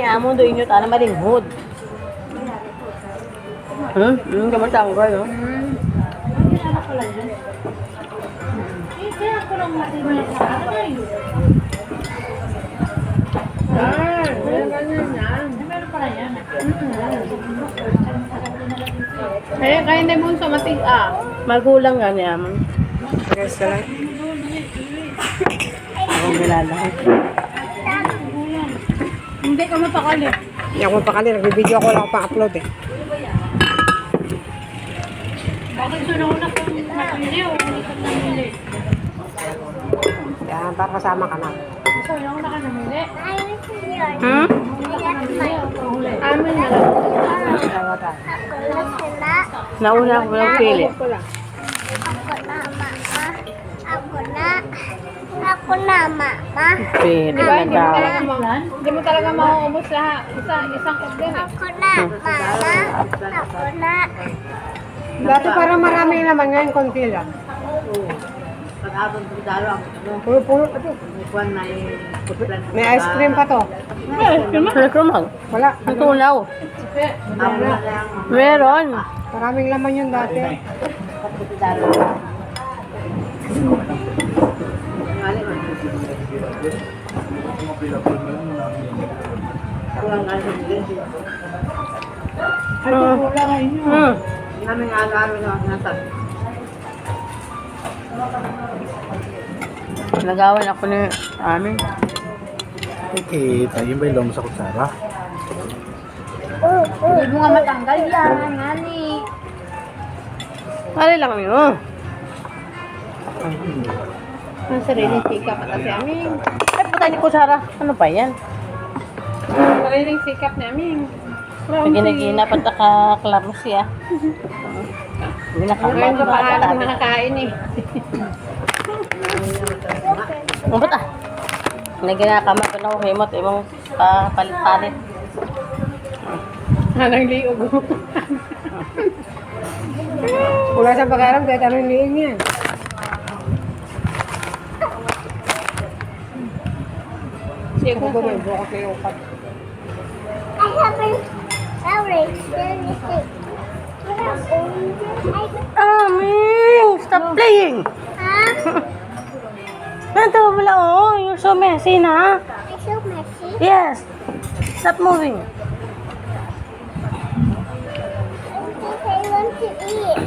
amo do inyo tana maringhod. Kamu tanggal, no? Kaya na yung bunso matig Magulang nga niya, man. Guys, ka lang. Ako nilalakad. Hindi ka mapakali. Hindi ako mapakali. Nagbibideo ako lang pa-upload eh. Bakit sunod kung napili o ulitan namili? Yan, para kasama ka na. Sunod na ka namili? Amin na lang. Dalawa tayo. Nauna ako lang pili. Ako na, mama. Pili Diba, na hindi mo talaga mauubos lahat. Isang order. Ako na, mama. Ako na. Dati parang marami naman, ngayon konti lang. Pulo-pulo pa to. May ice cream pa to. Kumang. Wala. Ang tunaw. Meron. Maraming laman yun dati. Nagawan ako ni amin. Okay, tayo ba yung sa kutsara? Hindi mo nga matanggal yan, ngani. Mali lang kami, oh. Ang sariling sikap at kasi amin. Ay, puta ni Kusara. Ano pa yan? Sariling sikap namin. Gina-gina pa ka-klaro siya. Hindi na Ngayon ka pa nakakain eh. Ang ba't ah? Naginakama ko na ako himot. Ibang palit-palit. Hanang liog. Wala sa pag-aaram, kahit anong liing yan. Siya ko May bukas na yung upat. I haven't. Sorry. Aming! Stop playing! Nanto wala oh. You're so messy na. I'm so messy. Yes. Stop moving. I want to eat.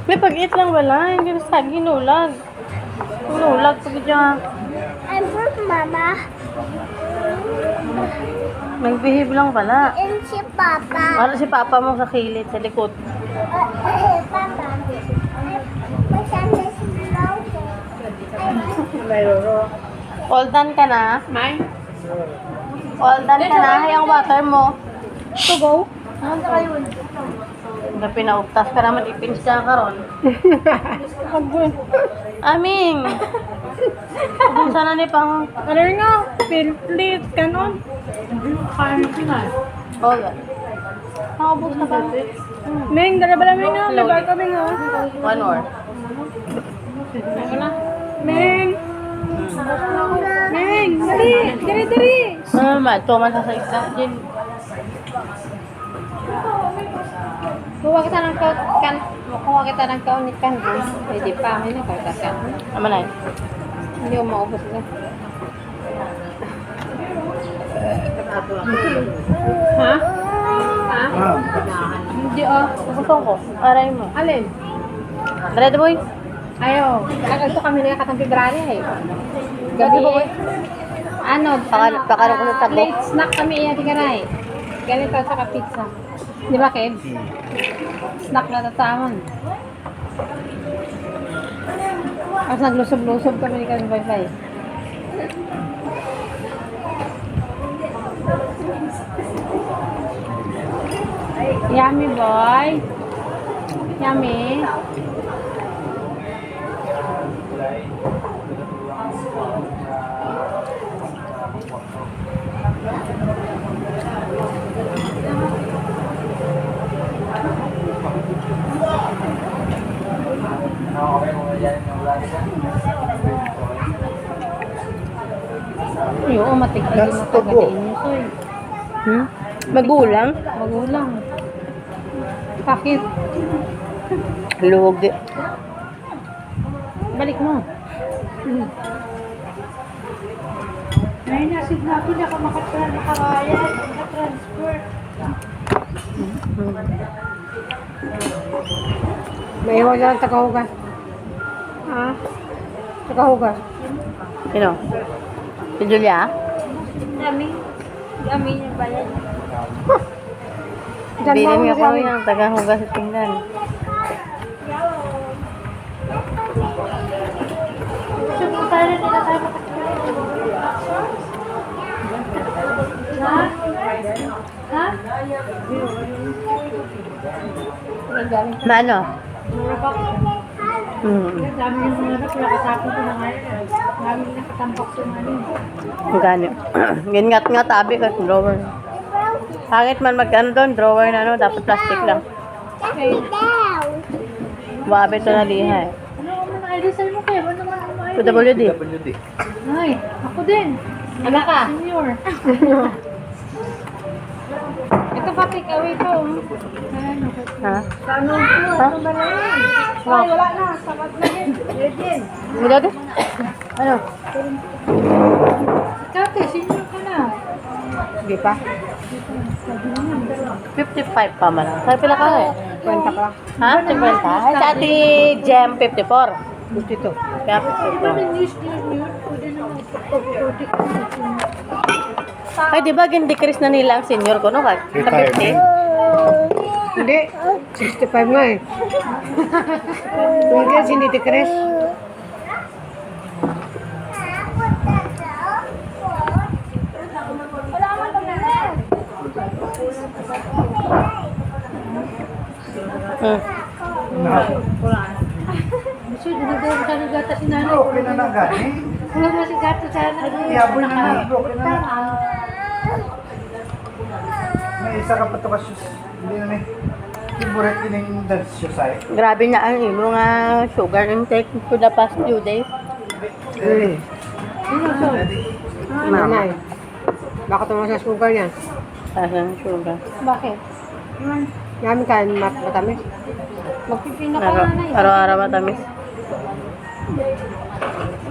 May pag-eat lang wala. Hindi na sa ginulag. Ginulag pag dyan. I'm from Mama Nag-behave lang pala. and si Papa. Para si Papa mo sa kilid, sa likod. Papa. My son is broken. All done ka na? May? All done ka na? Hayang water mo. To go? Hindi pinaugtas ka naman ipins ka karon. Aming! Kung sana ni pang... Ano nga? Pilit, ganon. Kain ko na. Hold on. Nakabos na ba? Ming, dala ba namin nga? May bar kami nga. 1 hour. Ano na? Ming! Ming! Dali! Dali, dali! Ano naman? Tuman sa isa. Jen. Kuha kita ng kan. Kuha kita ng kaunit kan. Pwede pa. May nakartasan. Ama na yun. Hindi ko maubos na. Ha? Ha? Hindi Gusto ko. Aray mo. Alin? Ready boy? Ayaw. Ito kami nakakatang February eh. Gabi ano? Pakaroon ko ng tabo. Late snack kami iya di karay. Ganito saka pizza. Di ba, Kev? Snack na tatamon. Tapos naglusob-lusob kami ni Kevin Bye. Yummy boy. Yummy. Yo, matigil mo That's the tagadain go. niyo, soy. Magulang? Magulang. Bakit? Luwag di. Balik mo. Ngayon nasid na ako, hindi ako makakaya, makatransfer. May iwan lang tagahugas. Ha? Tagahugas. Sino? Si Julia? Dami yung bayan. Bilhin nga kami ng taga-hugas sa tingnan. So, kung tayo nila tayo Ha? Maano? Dami yung mga anak, nakasapin ko na ngayon. Dami yung nakatampak sa mga Ang gani. Gingat-ngat abi ka drawer. Pangit man magkano doon, drawer na ano, dapat plastic lang. Wabi ito na liha eh. Ano naman na-design mo kayo? Ano naman ang mga PWD. WD. Ay, ako din. Ano ka? Senior. Ito pa, take away ko. Ha? Ano po? Ano ba na yun? Ay, wala na. Sapat na yun. Legend. Ano doon? Ano? Kate, senior ka na. Hindi pa. 55 pa man. Sabi pila ka eh. 20 pa lang. Ha? 50? Ay, sa ati Gem 54. 52. Kaya English yun yun. Pwede naman pag-protect. Ay, di ba gin-decrease na nila ang senior ko, no? Sa 50? Hindi. 65 nga eh. Kung kaya hindi decrease. Hmm. Gusto, dinagawin ka ng gata si nanay. Okay na na gani. Wala na si gata sa nanay. Iyaboy na na. Okay na na. May isa ka pa to ka shoes. Hindi na ni. Favorite din yung dance shoes ay. Grabe na ang imo nga sugar intake for the past few days. Nanay. Bakit mo sa sugar yan? Parang sugar. Bakit? Yamin ka, matamis. Magpipino ka nanay. Araw-araw matamis.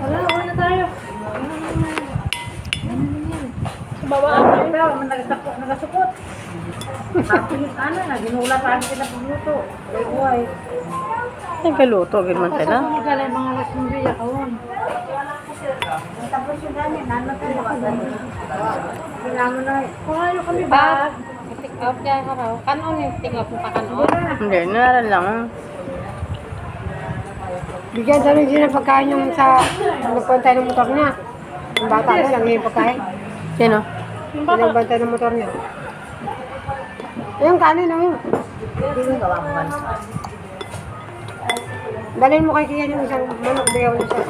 Wala, uwi na tayo. Sa baba ako yung pero, nagasupot. Ano na, ginula pa ang pinapagluto. Uy, Nagkaluto, gano'n ako sila. sa sumagalay mga lasumbiya kawon. Tapos yung ganyan, nanatili ako. Kailangan na, kung ano kami ba? Take out kaya ka raw. Kanon yung take out mo pa kanon? Hindi, naran lang. Bigyan sa rin siya ng pagkain yung sa nagpantay ng motor niya. Yung bata na lang yung pagkain. Sino? Yung nagbantay ng motor niya. Ayun, kanin na yun. Dalhin mo kay Kian yung isang manok bayaw niya sa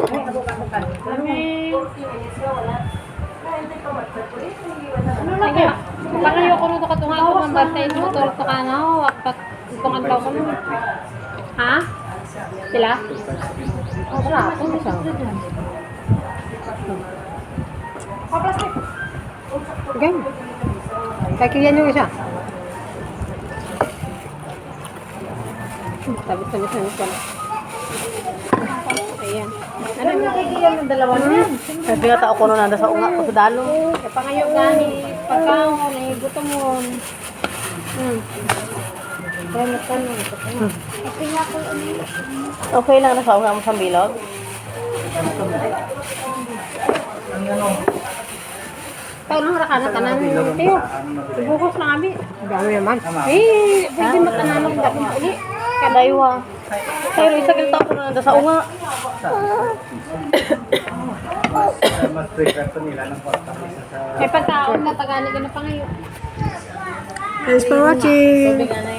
Ano na kaya? Pangayo ko nito katunga ko ng bantay ng motor to ka na. Wakpat ipungan daw ko nun. Ha? Sila? Oh, sila. Kung isa. Okay. Kay Kian yung isa. Tabi-tabi sa ayan. Ano yung nakikiyan ng dalawa niyan? Sabi nga tao ko nun nanda sa unga, pagkadalo. Kaya pangayo gani. Pagkaon, ay gutom mo. Kaya nagtanong. Okay lang na sa unga mo sa bilog. Tayo nang rakana tanan. Tayo. Ibukos lang abi. Dami naman. Eh, pwede matanamag dati uli. Kadaywa. Pero isa kita ko nanda sa unga. Mas prefer to nila ng kwarta. Kaya pagkaon na tagali ka na pangayo. Thanks for watching. Sabi nga na